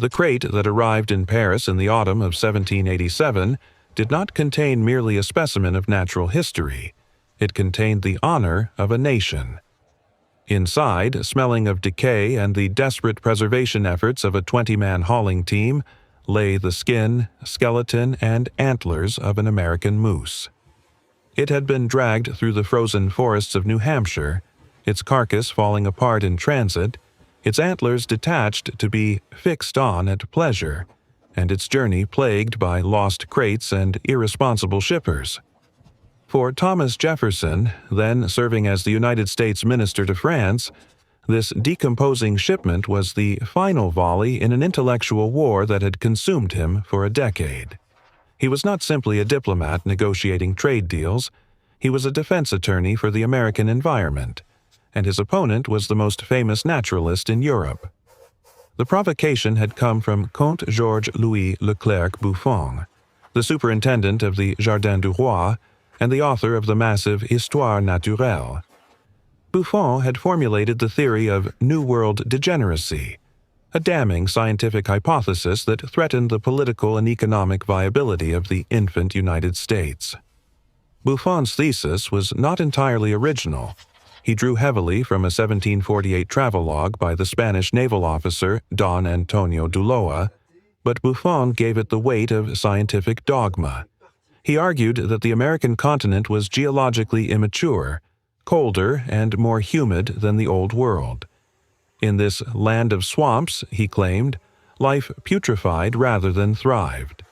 The crate that arrived in Paris in the autumn of 1787 did not contain merely a specimen of natural history. It contained the honor of a nation. Inside, smelling of decay and the desperate preservation efforts of a 20-man hauling team, lay the skin, skeleton, and antlers of an American moose. It had been dragged through the frozen forests of New Hampshire, its carcass falling apart in transit, its antlers detached to be fixed on at pleasure, and its journey plagued by lost crates and irresponsible shippers. For Thomas Jefferson, then serving as the United States Minister to France, this decomposing shipment was the final volley in an intellectual war that had consumed him for a decade. He was not simply a diplomat negotiating trade deals, he was a defense attorney for the American environment, and his opponent was the most famous naturalist in Europe. The provocation had come from Comte Georges-Louis Leclerc Buffon, the superintendent of the Jardin du Roi and the author of the massive Histoire naturelle. Buffon had formulated the theory of New World Degeneracy, a damning scientific hypothesis that threatened the political and economic viability of the infant United States. Buffon's thesis was not entirely original. He drew heavily from a 1748 travelogue by the Spanish naval officer Don Antonio Duloa, but Buffon gave it the weight of scientific dogma. He argued that the American continent was geologically immature, colder and more humid than the Old World. In this land of swamps, he claimed, life putrefied rather than thrived.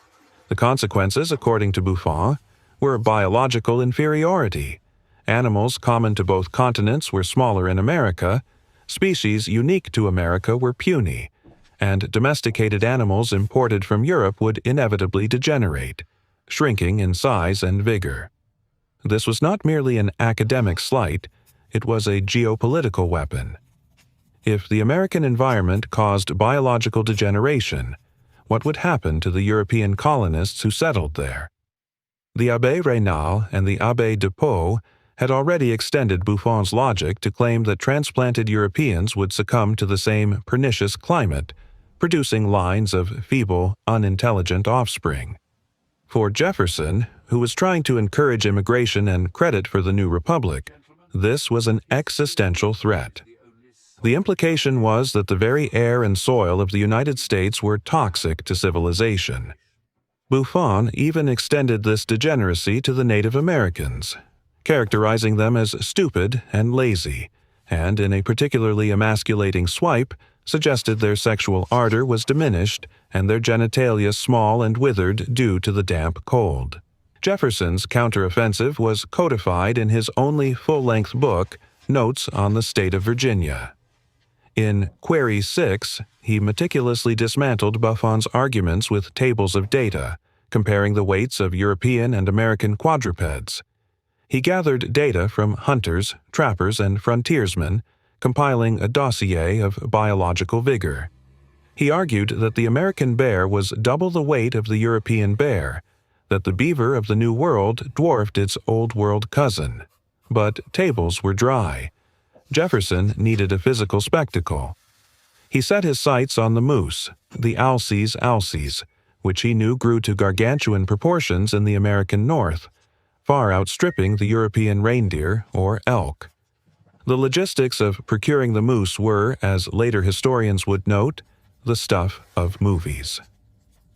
The consequences, according to Buffon, were biological inferiority. Animals common to both continents were smaller in America, species unique to America were puny, and domesticated animals imported from Europe would inevitably degenerate, shrinking in size and vigor. This was not merely an academic slight, it was a geopolitical weapon. If the American environment caused biological degeneration, what would happen to the European colonists who settled there? The Abbé Raynal and the Abbé de Pau had already extended Buffon's logic to claim that transplanted Europeans would succumb to the same pernicious climate, producing lines of feeble, unintelligent offspring. For Jefferson, who was trying to encourage immigration and credit for the new republic, this was an existential threat. The implication was that the very air and soil of the United States were toxic to civilization. Buffon even extended this degeneracy to the Native Americans, characterizing them as stupid and lazy, and in a particularly emasculating swipe, suggested their sexual ardor was diminished and their genitalia small and withered due to the damp cold. Jefferson's counteroffensive was codified in his only full-length book, Notes on the State of Virginia. In Query 6, he meticulously dismantled Buffon's arguments with tables of data, comparing the weights of European and American quadrupeds. He gathered data from hunters, trappers, and frontiersmen, compiling a dossier of biological vigor. He argued that the American bear was double the weight of the European bear, that the beaver of the New World dwarfed its Old World cousin. But tables were dry. Jefferson needed a physical spectacle. He set his sights on the moose, the Alces alces, which he knew grew to gargantuan proportions in the American North, far outstripping the European reindeer or elk. The logistics of procuring the moose were, as later historians would note, the stuff of movies.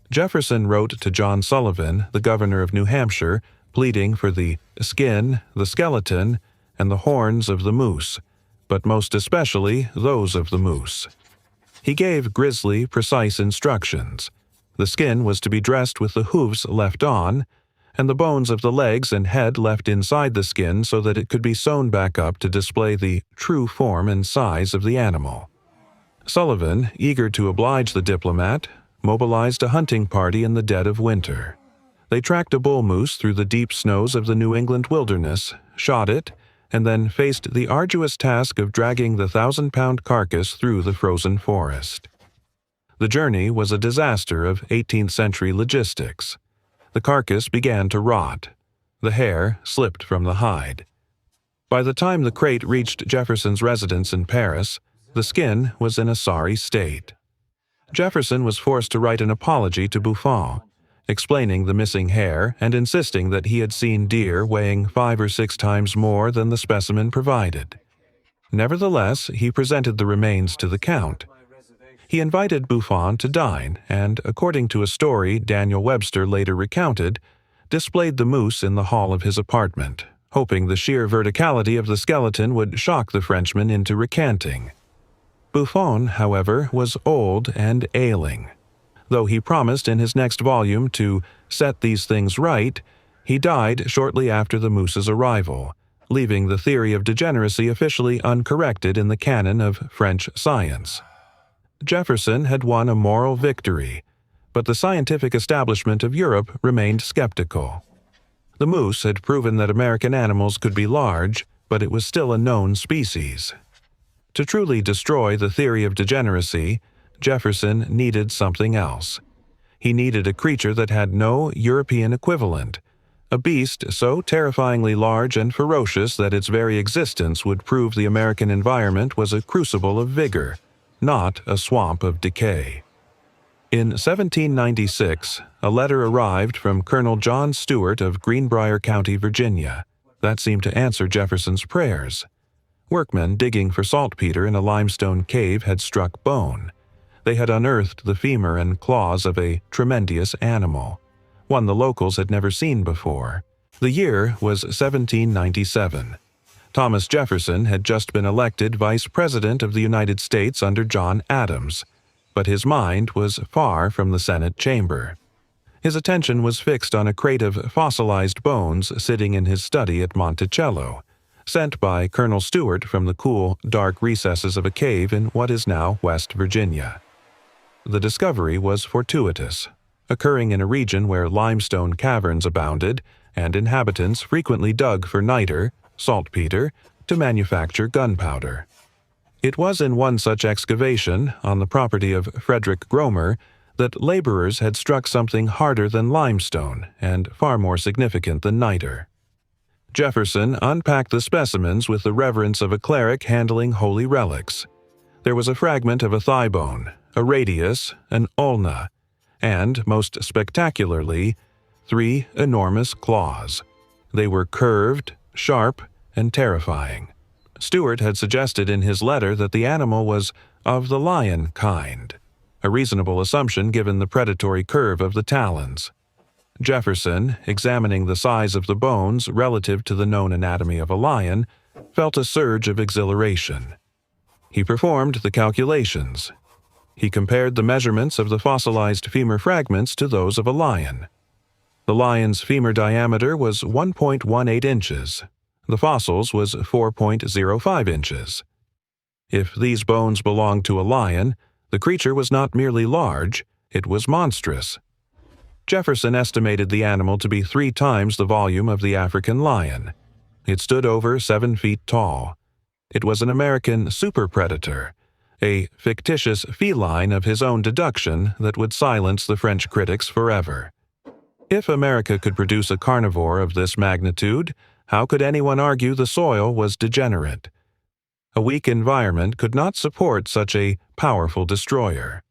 Jefferson wrote to John Sullivan, the governor of New Hampshire, pleading for the skin, the skeleton, and the horns of the moose, but most especially those of the moose. He gave grisly, precise instructions. The skin was to be dressed with the hoofs left on, and the bones of the legs and head left inside the skin so that it could be sewn back up to display the true form and size of the animal. Sullivan, eager to oblige the diplomat, mobilized a hunting party in the dead of winter. They tracked a bull moose through the deep snows of the New England wilderness, shot it, and then faced the arduous task of dragging the 1,000-pound carcass through the frozen forest. The journey was a disaster of 18th-century logistics. The carcass began to rot. The hair slipped from the hide. By the time the crate reached Jefferson's residence in Paris, the skin was in a sorry state. Jefferson was forced to write an apology to Buffon, explaining the missing hair and insisting that he had seen deer weighing 5 or 6 times more than the specimen provided. Nevertheless, he presented the remains to the Count. He invited Buffon to dine and, according to a story Daniel Webster later recounted, displayed the moose in the hall of his apartment, hoping the sheer verticality of the skeleton would shock the Frenchman into recanting. Buffon, however, was old and ailing. Though he promised in his next volume to set these things right, he died shortly after the moose's arrival, leaving the theory of degeneracy officially uncorrected in the canon of French science. Jefferson had won a moral victory, but the scientific establishment of Europe remained skeptical. The moose had proven that American animals could be large, but it was still a known species. To truly destroy the theory of degeneracy, Jefferson needed something else. He needed a creature that had no European equivalent, a beast so terrifyingly large and ferocious that its very existence would prove the American environment was a crucible of vigor, not a swamp of decay. In 1796, a letter arrived from Colonel John Stewart of Greenbrier County, Virginia, that seemed to answer Jefferson's prayers. Workmen digging for saltpeter in a limestone cave had struck bone. They had unearthed the femur and claws of a tremendous animal, one the locals had never seen before. The year was 1797. Thomas Jefferson had just been elected Vice President of the United States under John Adams, but his mind was far from the Senate chamber. His attention was fixed on a crate of fossilized bones sitting in his study at Monticello, sent by Colonel Stewart from the cool, dark recesses of a cave in what is now West Virginia. The discovery was fortuitous, occurring in a region where limestone caverns abounded and inhabitants frequently dug for niter, saltpeter, to manufacture gunpowder. It was in one such excavation, on the property of Frederick Gromer, that laborers had struck something harder than limestone and far more significant than niter. Jefferson unpacked the specimens with the reverence of a cleric handling holy relics. There was a fragment of a thigh bone, a radius, an ulna, and, most spectacularly, 3 enormous claws. They were curved, sharp, and terrifying. Stewart had suggested in his letter that the animal was of the lion kind, a reasonable assumption given the predatory curve of the talons. Jefferson, examining the size of the bones relative to the known anatomy of a lion, felt a surge of exhilaration. He performed the calculations. He compared the measurements of the fossilized femur fragments to those of a lion. The lion's femur diameter was 1.18 inches. The fossil's was 4.05 inches. If these bones belonged to a lion, the creature was not merely large, it was monstrous. Jefferson estimated the animal to be 3 times the volume of the African lion. It stood over 7 feet tall. It was an American super-predator, a fictitious feline of his own deduction that would silence the French critics forever. If America could produce a carnivore of this magnitude, how could anyone argue the soil was degenerate? A weak environment could not support such a powerful destroyer.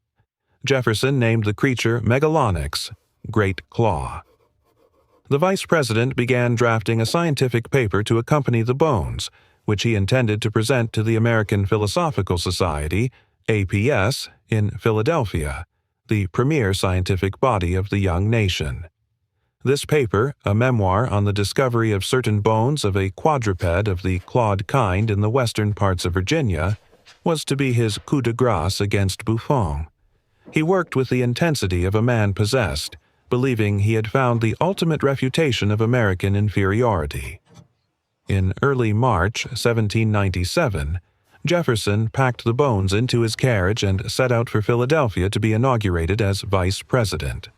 Jefferson named the creature Megalonyx, Great Claw. The vice president began drafting a scientific paper to accompany the bones, which he intended to present to the American Philosophical Society, APS, in Philadelphia, the premier scientific body of the young nation. This paper, a memoir on the discovery of certain bones of a quadruped of the clawed kind in the western parts of Virginia, was to be his coup de grace against Buffon. He worked with the intensity of a man possessed, believing he had found the ultimate refutation of American inferiority. In early March 1797, Jefferson packed the bones into his carriage and set out for Philadelphia to be inaugurated as vice president.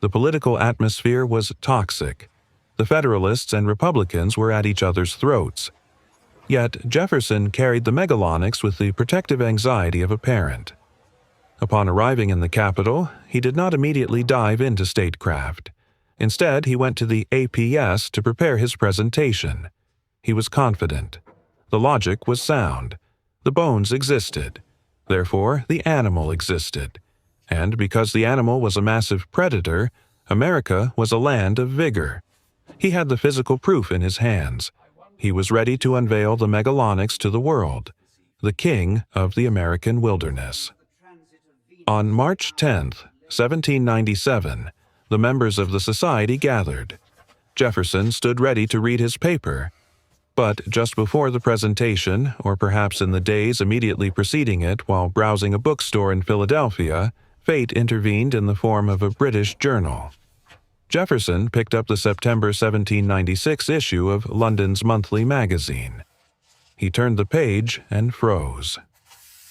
The political atmosphere was toxic. The Federalists and Republicans were at each other's throats. Yet Jefferson carried the Megalonyx with the protective anxiety of a parent. Upon arriving in the capital, he did not immediately dive into statecraft. Instead, he went to the APS to prepare his presentation. He was confident. The logic was sound. The bones existed. Therefore, the animal existed. And because the animal was a massive predator, America was a land of vigor. He had the physical proof in his hands. He was ready to unveil the Megalonyx to the world, the king of the American wilderness. On March 10, 1797, the members of the society gathered. Jefferson stood ready to read his paper. But just before the presentation, or perhaps in the days immediately preceding it while browsing a bookstore in Philadelphia, fate intervened in the form of a British journal. Jefferson picked up the September 1796 issue of London's monthly magazine. He turned the page and froze.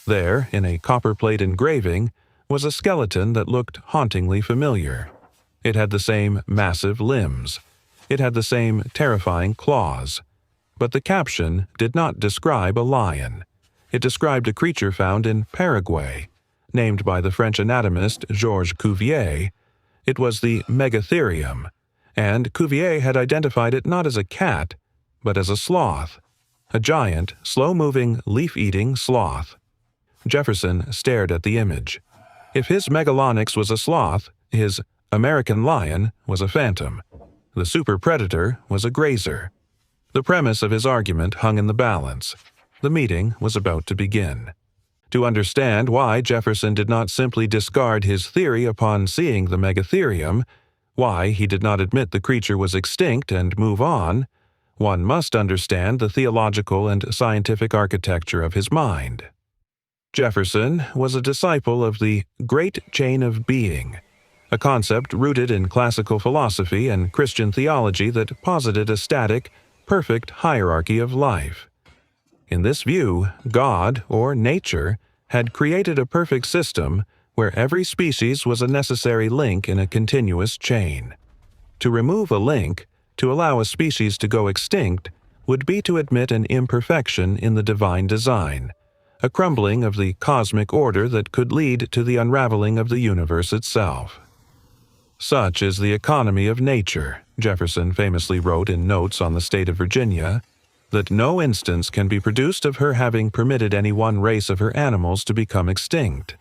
There, in a copperplate engraving, was a skeleton that looked hauntingly familiar. It had the same massive limbs. It had the same terrifying claws. But the caption did not describe a lion. It described a creature found in Paraguay, named by the French anatomist Georges Cuvier. It was the Megatherium, and Cuvier had identified it not as a cat, but as a sloth, a giant, slow-moving, leaf-eating sloth. Jefferson stared at the image. If his Megalonyx was a sloth, his American lion was a phantom. The super-predator was a grazer. The premise of his argument hung in the balance. The meeting was about to begin. To understand why Jefferson did not simply discard his theory upon seeing the Megatherium, why he did not admit the creature was extinct and move on, one must understand the theological and scientific architecture of his mind. Jefferson was a disciple of the great chain of being, a concept rooted in classical philosophy and Christian theology that posited a static, perfect hierarchy of life. In this view, God, or nature, had created a perfect system where every species was a necessary link in a continuous chain. To remove a link, to allow a species to go extinct, would be to admit an imperfection in the divine design, a crumbling of the cosmic order that could lead to the unraveling of the universe itself. Such is the economy of nature, Jefferson famously wrote in Notes on the State of Virginia, that no instance can be produced of her having permitted any one race of her animals to become extinct,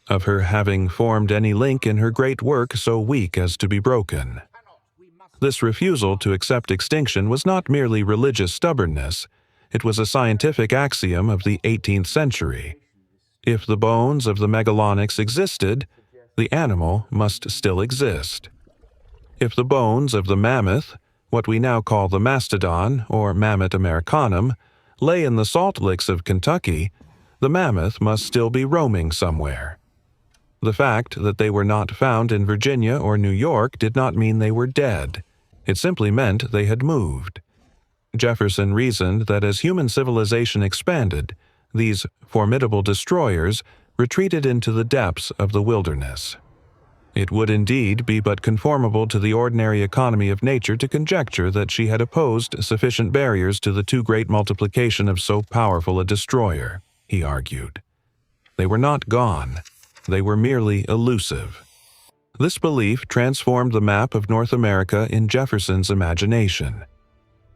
of her having formed any link in her great work so weak as to be broken. This refusal to accept extinction was not merely religious stubbornness, it was a scientific axiom of the 18th century. If the bones of the Megalonyx existed, the animal must still exist. If the bones of the mammoth, what we now call the mastodon or Mammoth americanum, lay in the salt licks of Kentucky, the mammoth must still be roaming somewhere. The fact that they were not found in Virginia or New York did not mean they were dead. It simply meant they had moved. Jefferson reasoned that as human civilization expanded, these formidable destroyers retreated into the depths of the wilderness. It would indeed be but conformable to the ordinary economy of nature to conjecture that she had opposed sufficient barriers to the too great multiplication of so powerful a destroyer, he argued. They were not gone. They were merely elusive. This belief transformed the map of North America in Jefferson's imagination.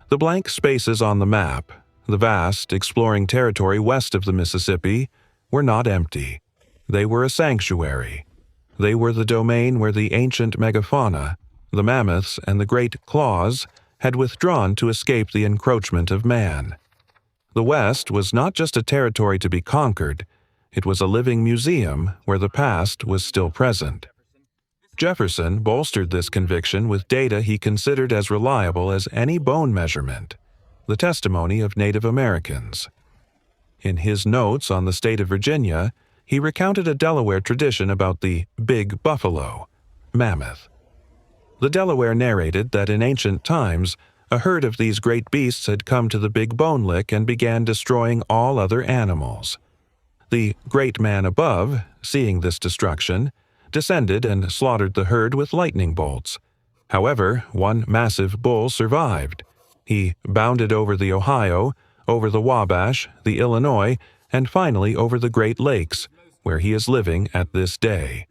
The blank spaces on the map, the vast, exploring territory west of the Mississippi, were not empty. They were a sanctuary. They were the domain where the ancient megafauna, the mammoths and the great claws, had withdrawn to escape the encroachment of man. The West was not just a territory to be conquered, it was a living museum where the past was still present. Jefferson bolstered this conviction with data he considered as reliable as any bone measurement, the testimony of Native Americans. In his Notes on the State of Virginia, he recounted a Delaware tradition about the big buffalo, mammoth. The Delaware narrated that in ancient times, a herd of these great beasts had come to the Big Bone Lick and began destroying all other animals. The great man above, seeing this destruction, descended and slaughtered the herd with lightning bolts. However, one massive bull survived. He bounded over the Ohio, over the Wabash, the Illinois, and finally over the Great Lakes, where he is living at this day.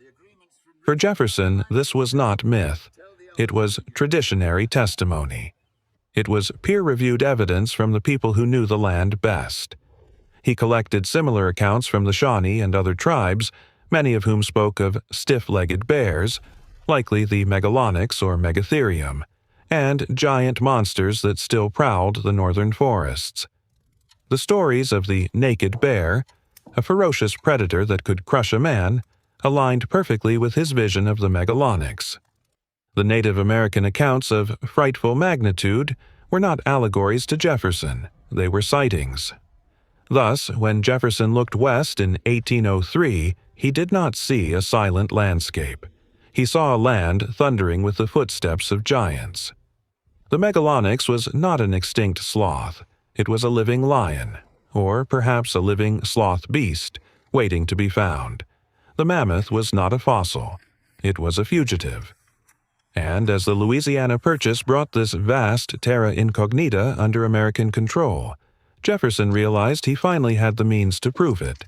For Jefferson, this was not myth. It was traditionary testimony. It was peer-reviewed evidence from the people who knew the land best. He collected similar accounts from the Shawnee and other tribes, many of whom spoke of stiff-legged bears, likely the Megalonyx or Megatherium, and giant monsters that still prowled the northern forests. The stories of the naked bear, a ferocious predator that could crush a man, aligned perfectly with his vision of the Megalonyx. The Native American accounts of frightful magnitude were not allegories to Jefferson, they were sightings. Thus, when Jefferson looked west in 1803, he did not see a silent landscape. He saw a land thundering with the footsteps of giants. The Megalonyx was not an extinct sloth. It was a living lion, or perhaps a living sloth beast, waiting to be found. The mammoth was not a fossil. It was a fugitive. And as the Louisiana Purchase brought this vast terra incognita under American control, Jefferson realized he finally had the means to prove it.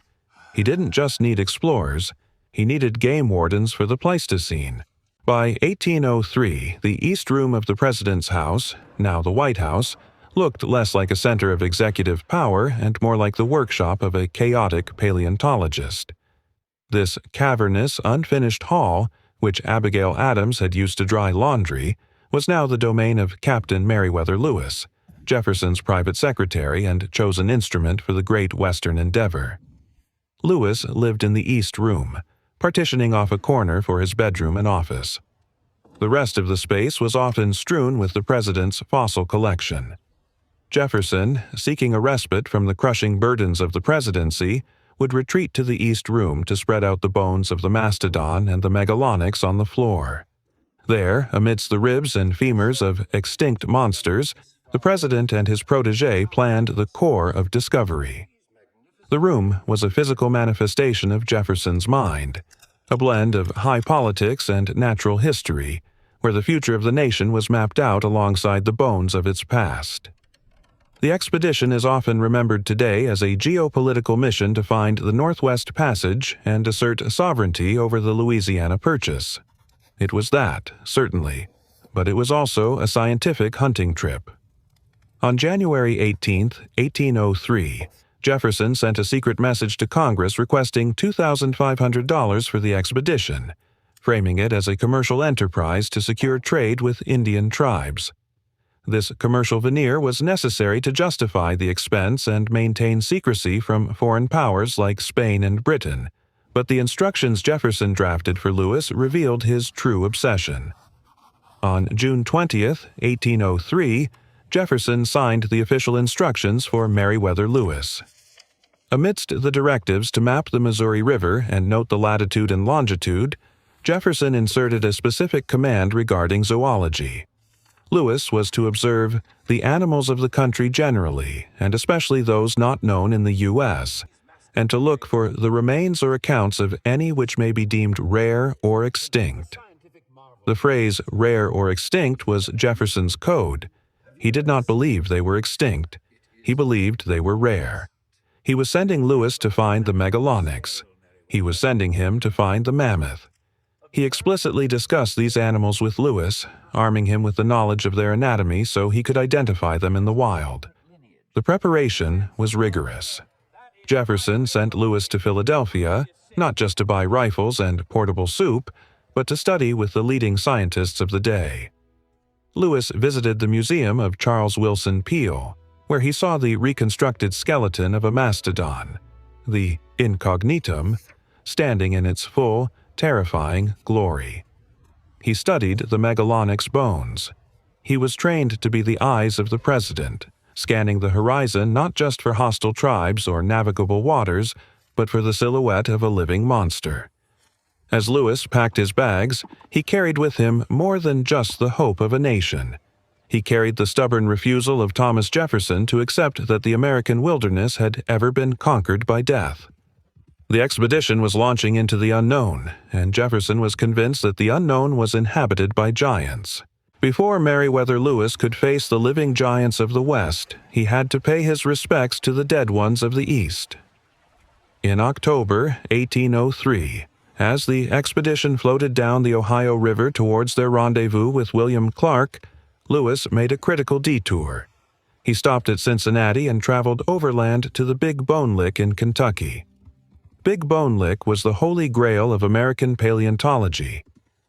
He didn't just need explorers, he needed game wardens for the Pleistocene. By 1803, the East Room of the President's House, now the White House, looked less like a center of executive power and more like the workshop of a chaotic paleontologist. This cavernous, unfinished hall, which Abigail Adams had used to dry laundry, was now the domain of Captain Meriwether Lewis, Jefferson's private secretary and chosen instrument for the great Western endeavor. Lewis lived in the East Room, partitioning off a corner for his bedroom and office. The rest of the space was often strewn with the president's fossil collection. Jefferson, seeking a respite from the crushing burdens of the presidency, would retreat to the East Room to spread out the bones of the mastodon and the Megalonyx on the floor. There, amidst the ribs and femurs of extinct monsters, the president and his protégé planned the core of discovery. The room was a physical manifestation of Jefferson's mind, a blend of high politics and natural history, where the future of the nation was mapped out alongside the bones of its past. The expedition is often remembered today as a geopolitical mission to find the Northwest Passage and assert sovereignty over the Louisiana Purchase. It was that, certainly, but it was also a scientific hunting trip. On January 18, 1803, Jefferson sent a secret message to Congress requesting $2,500 for the expedition, framing it as a commercial enterprise to secure trade with Indian tribes. This commercial veneer was necessary to justify the expense and maintain secrecy from foreign powers like Spain and Britain, but the instructions Jefferson drafted for Lewis revealed his true obsession. On June 20, 1803, Jefferson signed the official instructions for Meriwether Lewis. Amidst the directives to map the Missouri River and note the latitude and longitude, Jefferson inserted a specific command regarding zoology. Lewis was to observe the animals of the country generally, and especially those not known in the U.S., and to look for the remains or accounts of any which may be deemed rare or extinct. The phrase rare or extinct was Jefferson's code. He did not believe they were extinct. He believed they were rare. He was sending Lewis to find the Megalonyx. He was sending him to find the mammoth. He explicitly discussed these animals with Lewis, arming him with the knowledge of their anatomy so he could identify them in the wild. The preparation was rigorous. Jefferson sent Lewis to Philadelphia, not just to buy rifles and portable soup, but to study with the leading scientists of the day. Lewis visited the museum of Charles Willson Peale, where he saw the reconstructed skeleton of a mastodon, the incognitum, standing in its full, terrifying glory. He studied the Megalonyx bones. He was trained to be the eyes of the president, scanning the horizon not just for hostile tribes or navigable waters, but for the silhouette of a living monster. As Lewis packed his bags, he carried with him more than just the hope of a nation. He carried the stubborn refusal of Thomas Jefferson to accept that the American wilderness had ever been conquered by death. The expedition was launching into the unknown, and Jefferson was convinced that the unknown was inhabited by giants. Before Meriwether Lewis could face the living giants of the West, he had to pay his respects to the dead ones of the East. In October 1803, as the expedition floated down the Ohio River towards their rendezvous with William Clark, Lewis made a critical detour. He stopped at Cincinnati and traveled overland to the Big Bone Lick in Kentucky. Big Bone Lick was the holy grail of American paleontology.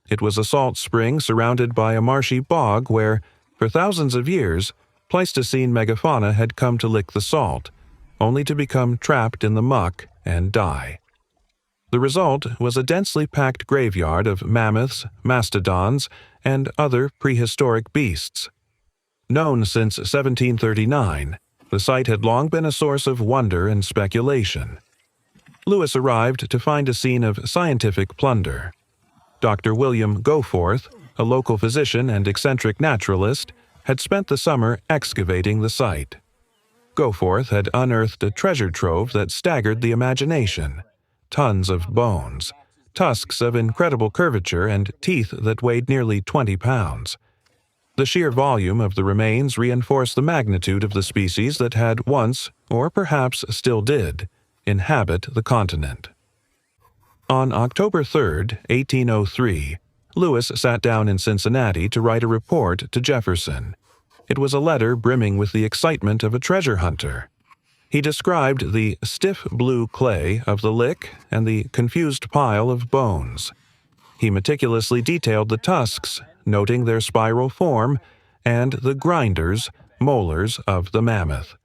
It was a salt spring surrounded by a marshy bog where, for thousands of years, Pleistocene megafauna had come to lick the salt, only to become trapped in the muck and die. The result was a densely packed graveyard of mammoths, mastodons, and other prehistoric beasts. Known since 1739, the site had long been a source of wonder and speculation. Lewis arrived to find a scene of scientific plunder. Dr. William Goforth, a local physician and eccentric naturalist, had spent the summer excavating the site. Goforth had unearthed a treasure trove that staggered the imagination. Tons of bones, tusks of incredible curvature, and teeth that weighed nearly 20 pounds. The sheer volume of the remains reinforced the magnitude of the species that had once, or perhaps still did, inhabit the continent. On October 3, 1803, Lewis sat down in Cincinnati to write a report to Jefferson. It was a letter brimming with the excitement of a treasure hunter. He described the stiff blue clay of the lick and the confused pile of bones. He meticulously detailed the tusks, noting their spiral form, and the grinders, molars of the mammoth.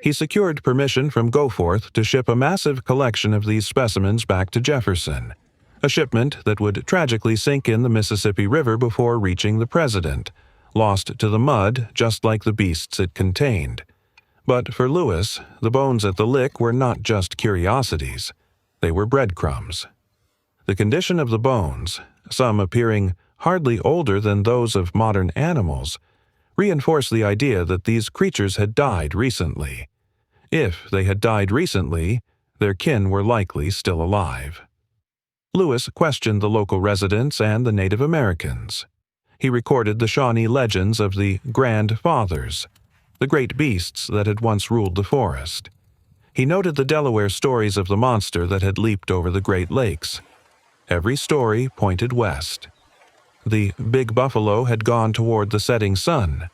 He secured permission from Goforth to ship a massive collection of these specimens back to Jefferson, a shipment that would tragically sink in the Mississippi River before reaching the president, lost to the mud just like the beasts it contained. But for Lewis, the bones at the lick were not just curiosities. They were breadcrumbs. The condition of the bones, some appearing hardly older than those of modern animals, reinforced the idea that these creatures had died recently. If they had died recently, their kin were likely still alive. Lewis questioned the local residents and the Native Americans. He recorded the Shawnee legends of the Grand Fathers, the great beasts that had once ruled the forest. He noted the Delaware stories of the monster that had leaped over the Great Lakes. Every story pointed west. The big buffalo had gone toward the setting sun.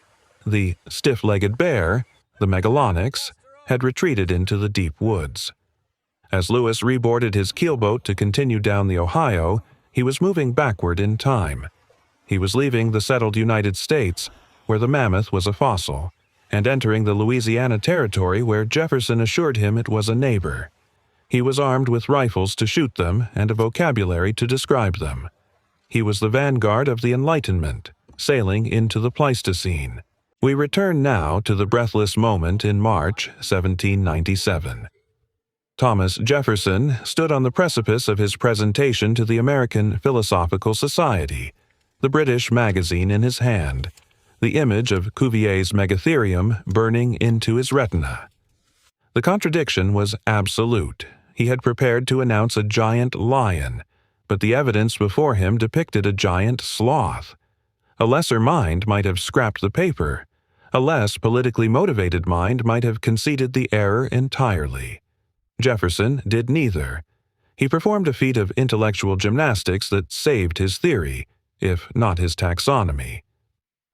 The stiff-legged bear, the Megalonyx, had retreated into the deep woods. As Lewis reboarded his keelboat to continue down the Ohio, he was moving backward in time. He was leaving the settled United States, where the mammoth was a fossil, and entering the Louisiana Territory where Jefferson assured him it was a neighbor. He was armed with rifles to shoot them and a vocabulary to describe them. He was the vanguard of the Enlightenment, sailing into the Pleistocene. We return now to the breathless moment in March 1797. Thomas Jefferson stood on the precipice of his presentation to the American Philosophical Society, the British magazine in his hand, the image of Cuvier's megatherium burning into his retina. The contradiction was absolute. He had prepared to announce a giant lion, but the evidence before him depicted a giant sloth. A lesser mind might have scrapped the paper. A less politically motivated mind might have conceded the error entirely. Jefferson did neither. He performed a feat of intellectual gymnastics that saved his theory, if not his taxonomy.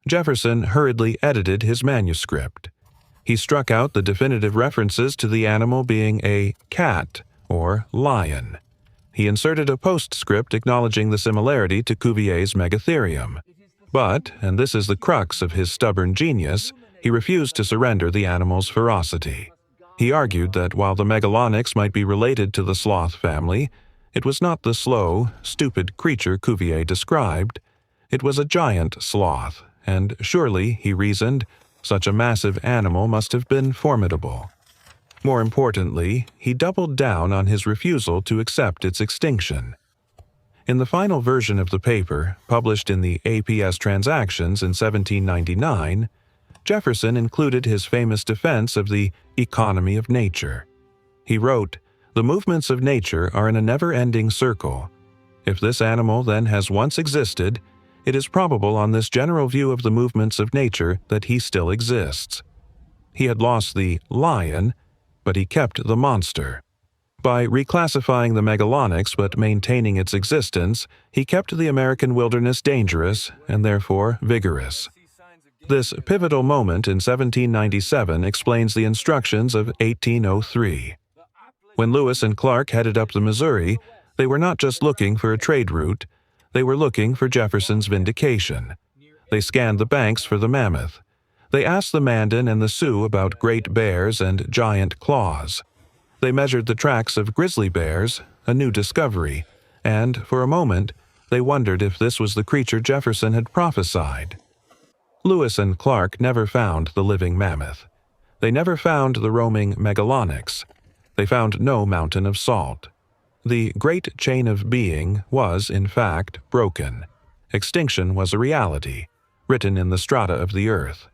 Jefferson hurriedly edited his manuscript. He struck out the definitive references to the animal being a cat or lion. He inserted a postscript acknowledging the similarity to Cuvier's megatherium. But, and this is the crux of his stubborn genius, he refused to surrender the animal's ferocity. He argued that while the Megalonyx might be related to the sloth family, it was not the slow, stupid creature Cuvier described. It was a giant sloth, and surely, he reasoned, such a massive animal must have been formidable. More importantly, he doubled down on his refusal to accept its extinction. In the final version of the paper, published in the APS Transactions in 1799, Jefferson included his famous defense of the economy of nature. He wrote, "The movements of nature are in a never-ending circle. If this animal then has once existed, it is probable on this general view of the movements of nature that he still exists." He had lost the lion, but he kept the monster. By reclassifying the Megalonyx but maintaining its existence, he kept the American wilderness dangerous and therefore vigorous. This pivotal moment in 1797 explains the instructions of 1803. When Lewis and Clark headed up the Missouri, they were not just looking for a trade route, they were looking for Jefferson's vindication. They scanned the banks for the Mammoth. They asked the Mandan and the Sioux about great bears and giant claws. They measured the tracks of grizzly bears, a new discovery, and, for a moment, they wondered if this was the creature Jefferson had prophesied. Lewis and Clark never found the living mammoth. They never found the roaming Megalonyx. They found no mountain of salt. The great chain of being was, in fact, broken. Extinction was a reality, written in the strata of the earth.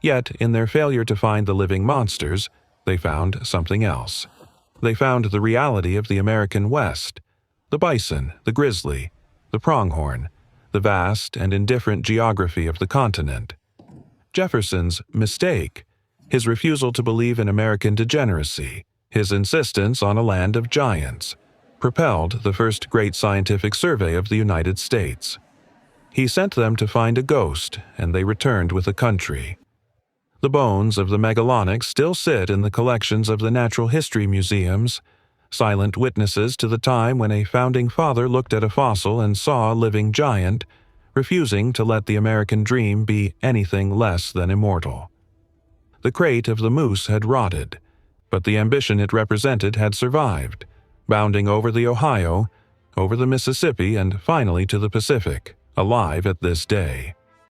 Yet, in their failure to find the living monsters, they found something else. They found the reality of the American West, the bison, the grizzly, the pronghorn, the vast and indifferent geography of the continent. Jefferson's mistake, his refusal to believe in American degeneracy, his insistence on a land of giants, propelled the first great scientific survey of the United States. He sent them to find a ghost, and they returned with a country. The bones of the Megalonyx still sit in the collections of the natural history museums, silent witnesses to the time when a founding father looked at a fossil and saw a living giant, refusing to let the American dream be anything less than immortal. The crate of the moose had rotted, but the ambition it represented had survived, bounding over the Ohio, over the Mississippi, and finally to the Pacific, alive at this day.